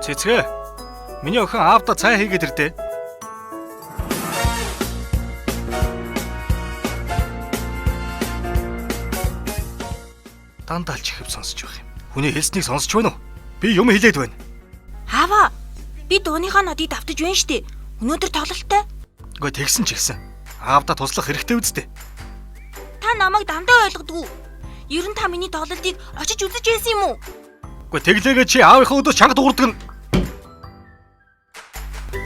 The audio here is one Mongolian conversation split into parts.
Цэцгээ. Миний охин аавда цай хийгээд ирдээ. Дандаа ч ихэв сонсож байх юм. Хүний хэлснийг сонсч байна уу? Би юм хэлээд байна. Аава, би дууныхаа нодыг давтаж байна штэ. Өнөөдөр тоглолттой. Гэхдээ тэгсэн ч ихсэн. Аавда туслах хэрэгтэй үсттэй. Та намайг дандаа ойлгодгүй. Ер нь та миний тоглолтыг очиж үзэж байсан юм уу? Гэхдээ тэглээгээ чи аавынхаа өдөөс чанга дуурдаг нь.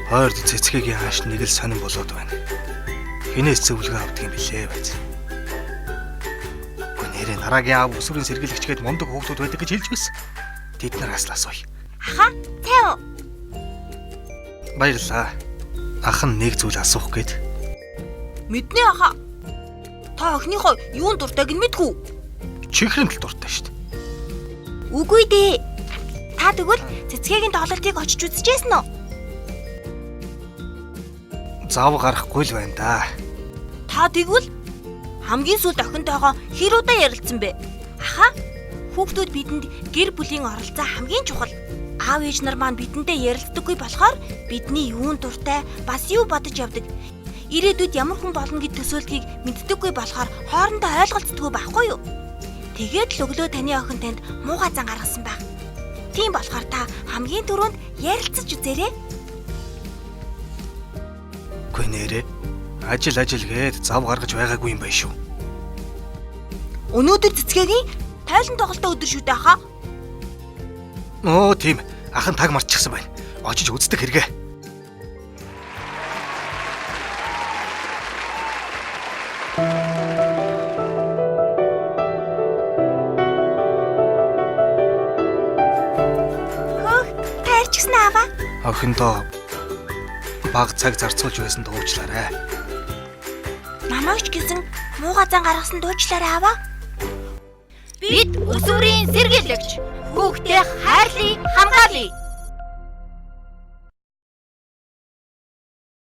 Хойрд цэцгээгийн хааш нэг л сонирн болоод байна. Хинээс зөвлөгөө авдаг юм билээ байц. Нэрээ нарагийн аав өсвөрийн сэргийлэгчгээд мундаг хүүхдүүд байдаг гэж хэлж байсан. Тэд нар аслаасуй. Аха, тий юу? Баярлалаа. Ах нь нэг зүйл асуух гээд. Мэднэ аха. Та охиныхоо юунд дуртайг нь мэдгүй. Чихрэмтэл дуртай шүү дээ. Үгүй дээ. Та тэгвэл цэцгээгийн тоглолтыг очиж үзчихсэн үү? Зав гарахгүй л байна да. Та тэгвэл хамгийн сүүлд охинтойгоо хэр удаа ярилцсан бэ? Аха, хүүхдүүд бидэнд гэр бүлийн оролцоо хамгийн чухал. Аав ээж нар маань бидэндээ ярилцдаггүй болохоор бидний юунд дуртай, бас юу бодож явдаг, ирээдүйд ямар хүн болно гэд төсөөлтгийг мэддэггүй болохоор хоорондоо ойлголцдоггүй байхгүй юу? Тэгээд л өглөө таны охин танд муухай зан гаргасан баг. Тийм болохоор та хамгийн түрүүнд ярилцаж үзээрэй. Гүй нэрээ. Ажил гээд зав гаргаж байгаагүй юм байна шүү. Өнөөдөр цэцгээгийн тайлан тоглолттой өдөр шүү дээ аха. Оо тийм. Ах нь таг мартчихсан байна. Очиж үздэг хэрэгэ. Хөөе, таарчсан аваа. Охиндоо баг цаг зарцуулж байсан дуучлаарай. Намайг ч гэсэн муухай зан гаргасан дуучлаарай аваа. Бид өсвөрийн сэргийлэгч. Хүүхдээ хайрлая, хамгаалъя.